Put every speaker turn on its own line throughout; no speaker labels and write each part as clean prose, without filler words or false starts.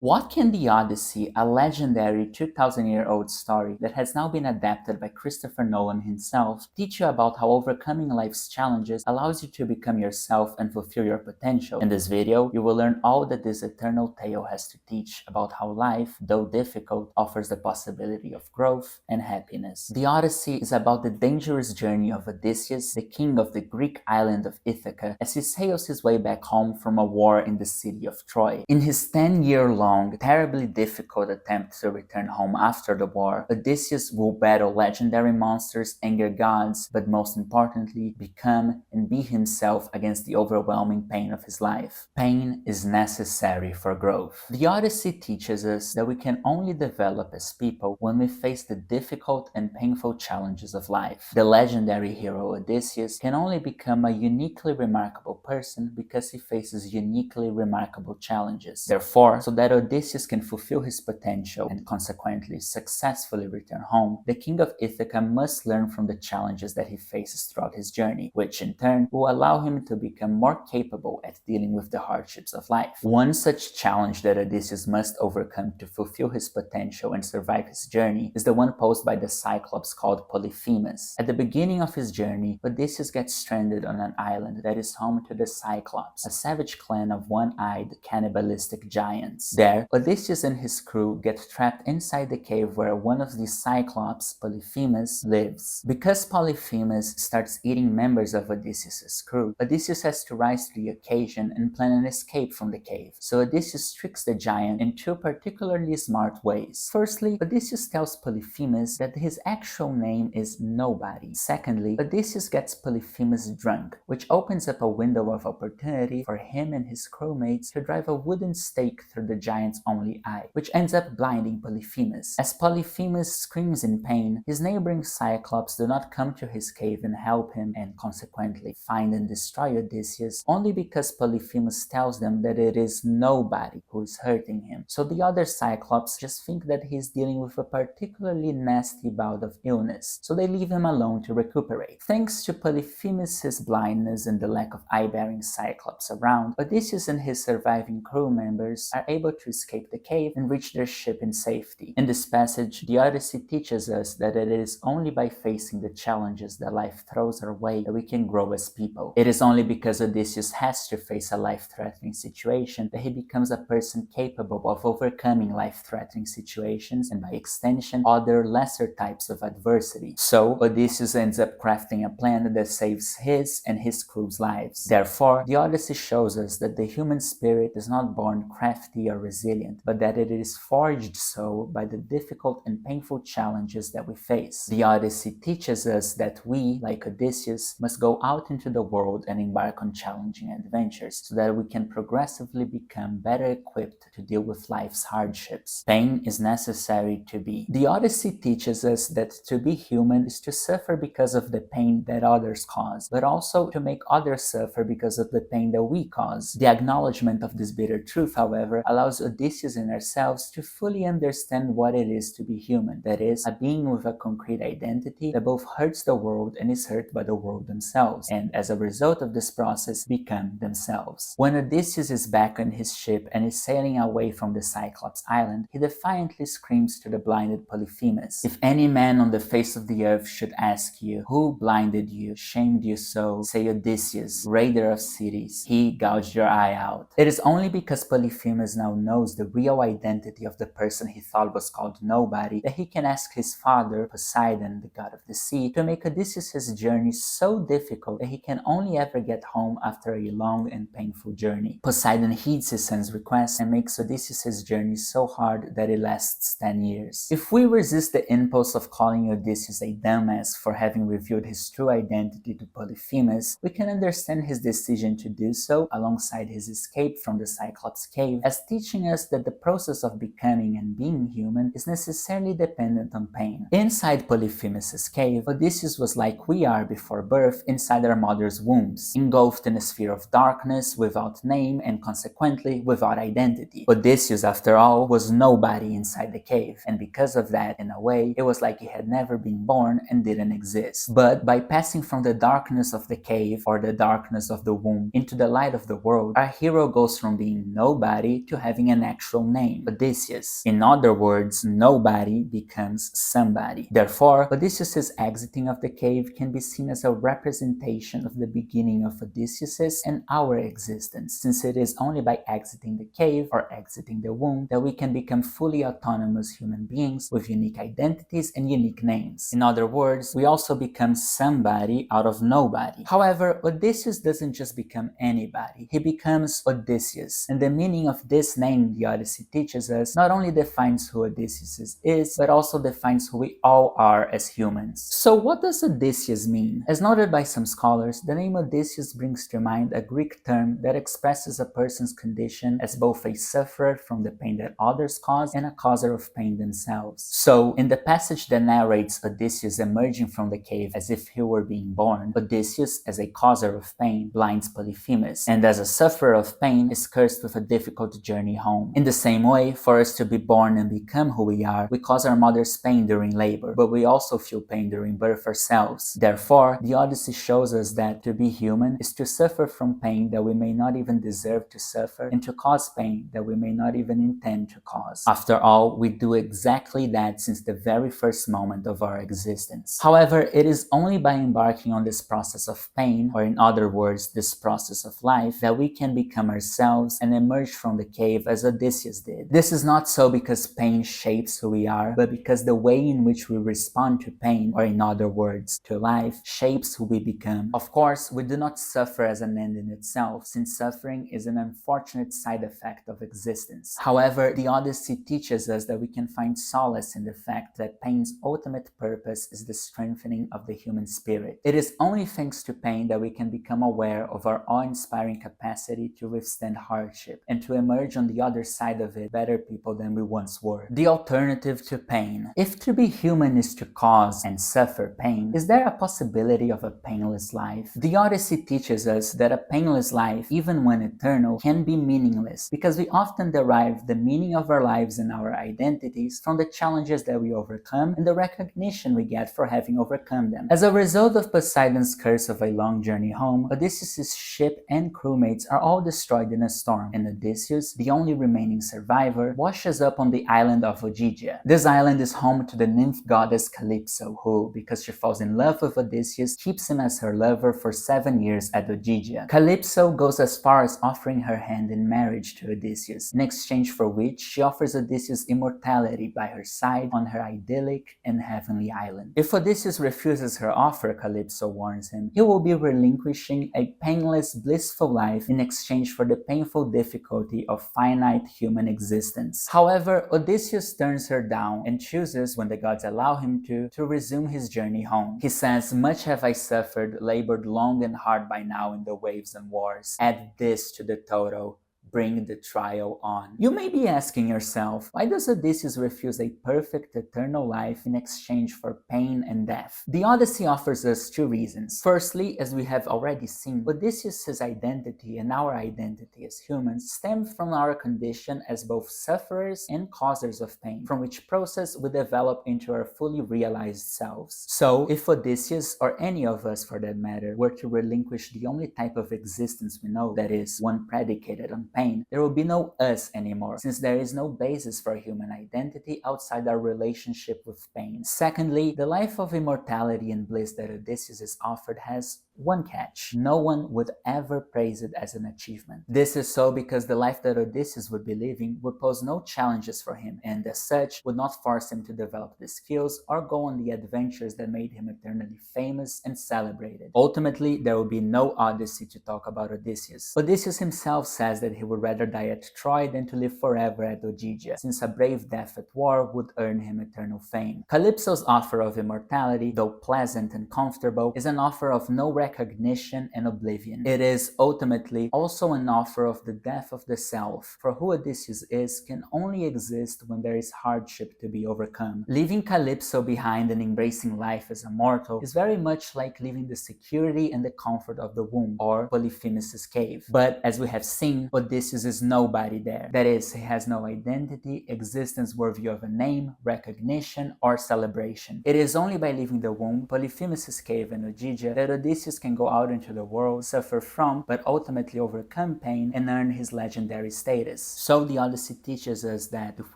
What can the Odyssey, a legendary 2,000-year-old story that has now been adapted by Christopher Nolan himself, teach you about how overcoming life's challenges allows you to become yourself and fulfill your potential? In this video, you will learn all that this eternal tale has to teach about how life, though difficult, offers the possibility of growth and happiness. The Odyssey is about the dangerous journey of Odysseus, the king of the Greek island of Ithaca, as he sails his way back home from a war in the city of Troy. In his 10-year-long, terribly difficult attempt to return home after the war, Odysseus will battle legendary monsters, anger gods, but most importantly, become and be himself against the overwhelming pain of his life. Pain is necessary for growth. The Odyssey teaches us that we can only develop as people when we face the difficult and painful challenges of life. The legendary hero Odysseus can only become a uniquely remarkable person because he faces uniquely remarkable challenges. Therefore, so that Odysseus can fulfill his potential and consequently successfully return home, the king of Ithaca must learn from the challenges that he faces throughout his journey, which in turn will allow him to become more capable at dealing with the hardships of life. One such challenge that Odysseus must overcome to fulfill his potential and survive his journey is the one posed by the Cyclops called Polyphemus. At the beginning of his journey, Odysseus gets stranded on an island that is home to the Cyclops, a savage clan of one-eyed, cannibalistic giants. There, Odysseus and his crew get trapped inside the cave where one of these Cyclops, Polyphemus, lives. Because Polyphemus starts eating members of Odysseus' crew, Odysseus has to rise to the occasion and plan an escape from the cave. So Odysseus tricks the giant in two particularly smart ways. Firstly, Odysseus tells Polyphemus that his actual name is Nobody. Secondly, Odysseus gets Polyphemus drunk, which opens up a window of opportunity for him and his crewmates to drive a wooden stake through the giant's only eye, which ends up blinding Polyphemus. As Polyphemus screams in pain, his neighboring Cyclops do not come to his cave and help him and consequently find and destroy Odysseus, only because Polyphemus tells them that it is Nobody who is hurting him. So the other Cyclops just think that he is dealing with a particularly nasty bout of illness, so they leave him alone to recuperate. Thanks to Polyphemus' blindness and the lack of eye-bearing Cyclops around, Odysseus and his surviving crew members are able to escape the cave and reach their ship in safety. In this passage, the Odyssey teaches us that it is only by facing the challenges that life throws our way that we can grow as people. It is only because Odysseus has to face a life-threatening situation that he becomes a person capable of overcoming life-threatening situations and by extension, other lesser types of adversity. So, Odysseus ends up crafting a plan that saves his and his crew's lives. Therefore, the Odyssey shows us that the human spirit is not born crafty or resilient, but that it is forged so by the difficult and painful challenges that we face. The Odyssey teaches us that we, like Odysseus, must go out into the world and embark on challenging adventures so that we can progressively become better equipped to deal with life's hardships. Pain is necessary to be. The Odyssey teaches us that to be human is to suffer because of the pain that others cause, but also to make others suffer because of the pain that we cause. The acknowledgement of this bitter truth, however, allows Odysseus and ourselves to fully understand what it is to be human, that is, a being with a concrete identity that both hurts the world and is hurt by the world themselves, and as a result of this process, become themselves. When Odysseus is back on his ship and is sailing away from the Cyclops island, he defiantly screams to the blinded Polyphemus, "If any man on the face of the earth should ask you, who blinded you, shamed you so, say Odysseus, raider of cities, he gouged your eye out." It is only because Polyphemus now knows the real identity of the person he thought was called Nobody that he can ask his father, Poseidon, the god of the sea, to make Odysseus' journey so difficult that he can only ever get home after a long and painful journey. Poseidon heeds his son's request and makes Odysseus' journey so hard that it lasts 10 years. If we resist the impulse of calling Odysseus a dumbass for having revealed his true identity to Polyphemus, we can understand his decision to do so alongside his escape from the Cyclops cave as teaching us that the process of becoming and being human is necessarily dependent on pain. Inside Polyphemus' cave, Odysseus was like we are before birth inside our mother's wombs, engulfed in a sphere of darkness without name and consequently without identity. Odysseus, after all, was nobody inside the cave, and because of that, in a way, it was like he had never been born and didn't exist. But by passing from the darkness of the cave or the darkness of the womb into the light of the world, our hero goes from being nobody to having giving an actual name, Odysseus. In other words, nobody becomes somebody. Therefore, Odysseus's exiting of the cave can be seen as a representation of the beginning of Odysseus's and our existence, since it is only by exiting the cave or exiting the womb that we can become fully autonomous human beings with unique identities and unique names. In other words, we also become somebody out of nobody. However, Odysseus doesn't just become anybody, he becomes Odysseus, and the meaning of this name the Odyssey teaches us not only defines who Odysseus is, but also defines who we all are as humans. So what does Odysseus mean? As noted by some scholars, the name Odysseus brings to mind a Greek term that expresses a person's condition as both a sufferer from the pain that others cause and a causer of pain themselves. So, in the passage that narrates Odysseus emerging from the cave as if he were being born, Odysseus, as a causer of pain, blinds Polyphemus, and as a sufferer of pain, is cursed with a difficult journey home. In the same way, for us to be born and become who we are, we cause our mother's pain during labor, but we also feel pain during birth ourselves. Therefore, the Odyssey shows us that to be human is to suffer from pain that we may not even deserve to suffer, and to cause pain that we may not even intend to cause. After all, we do exactly that since the very first moment of our existence. However, it is only by embarking on this process of pain, or in other words, this process of life, that we can become ourselves and emerge from the cave as Odysseus did. This is not so because pain shapes who we are, but because the way in which we respond to pain, or in other words, to life, shapes who we become. Of course, we do not suffer as an end in itself, since suffering is an unfortunate side effect of existence. However, the Odyssey teaches us that we can find solace in the fact that pain's ultimate purpose is the strengthening of the human spirit. It is only thanks to pain that we can become aware of our awe-inspiring capacity to withstand hardship and to emerge on the other side of it better people than we once were. The alternative to pain. If to be human is to cause and suffer pain, is there a possibility of a painless life? The Odyssey teaches us that a painless life, even when eternal, can be meaningless because we often derive the meaning of our lives and our identities from the challenges that we overcome and the recognition we get for having overcome them. As a result of Poseidon's curse of a long journey home, Odysseus' ship and crewmates are all destroyed in a storm, and Odysseus, the only remaining survivor, washes up on the island of Ogygia. This island is home to the nymph goddess Calypso, who, because she falls in love with Odysseus, keeps him as her lover for 7 years at Ogygia. Calypso goes as far as offering her hand in marriage to Odysseus, in exchange for which she offers Odysseus immortality by her side on her idyllic and heavenly island. If Odysseus refuses her offer, Calypso warns him, he will be relinquishing a painless, blissful life in exchange for the painful difficulty of finite human existence. However, Odysseus turns her down and chooses, when the gods allow him to resume his journey home. He says, "Much have I suffered, labored long and hard by now in the waves and wars. Add this to the total. Bring the trial on." You may be asking yourself, why does Odysseus refuse a perfect eternal life in exchange for pain and death? The Odyssey offers us two reasons. Firstly, as we have already seen, Odysseus' identity and our identity as humans stem from our condition as both sufferers and causers of pain, from which process we develop into our fully realized selves. So, if Odysseus, or any of us for that matter, were to relinquish the only type of existence we know, that is, one predicated on pain, there will be no us anymore, since there is no basis for human identity outside our relationship with pain. Secondly, the life of immortality and bliss that Odysseus is offered has one catch. No one would ever praise it as an achievement. This is so because the life that Odysseus would be living would pose no challenges for him, and as such would not force him to develop the skills or go on the adventures that made him eternally famous and celebrated. Ultimately, there will be no Odyssey to talk about Odysseus. Odysseus himself says that he would rather die at Troy than to live forever at Ogygia, since a brave death at war would earn him eternal fame. Calypso's offer of immortality, though pleasant and comfortable, is an offer of no recognition and oblivion. It is ultimately also an offer of the death of the self, for who Odysseus is can only exist when there is hardship to be overcome. Leaving Calypso behind and embracing life as a mortal is very much like leaving the security and the comfort of the womb, or Polyphemus' cave. But as we have seen, Odysseus is nobody there. That is, he has no identity, existence worthy of a name, recognition, or celebration. It is only by leaving the womb, Polyphemus' cave, and Ogygia that Odysseus Odysseus can go out into the world, suffer from, but ultimately overcome pain and earn his legendary status. So the Odyssey teaches us that if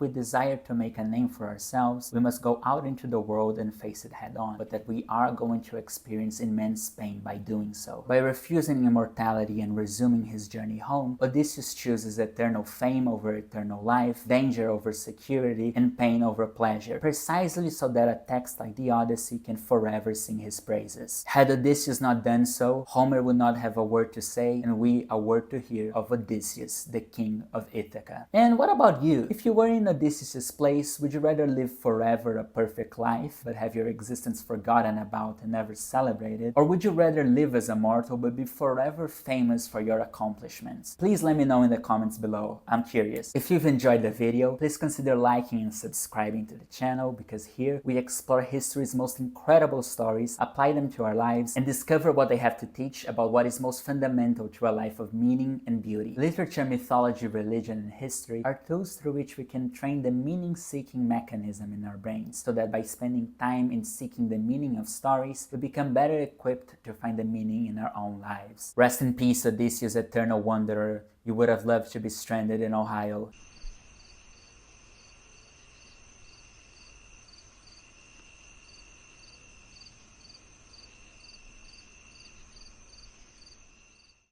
we desire to make a name for ourselves, we must go out into the world and face it head on, but that we are going to experience immense pain by doing so. By refusing immortality and resuming his journey home, Odysseus chooses eternal fame over eternal life, danger over security, and pain over pleasure, precisely so that a text like the Odyssey can forever sing his praises. Had Odysseus not done so, Homer would not have a word to say, and we a word to hear of Odysseus, the king of Ithaca. And what about you? If you were in Odysseus' place, would you rather live forever a perfect life, but have your existence forgotten about and never celebrated? Or would you rather live as a mortal, but be forever famous for your accomplishments? Please let me know in the comments below. I'm curious. If you've enjoyed the video, please consider liking and subscribing to the channel, because here we explore history's most incredible stories, apply them to our lives, and discover what they have to teach about what is most fundamental to a life of meaning and beauty. Literature, mythology, religion, and history are tools through which we can train the meaning-seeking mechanism in our brains, so that by spending time in seeking the meaning of stories, we become better equipped to find the meaning in our own lives. Rest in peace, Odysseus, eternal wanderer. You would have loved to be stranded in Ohio.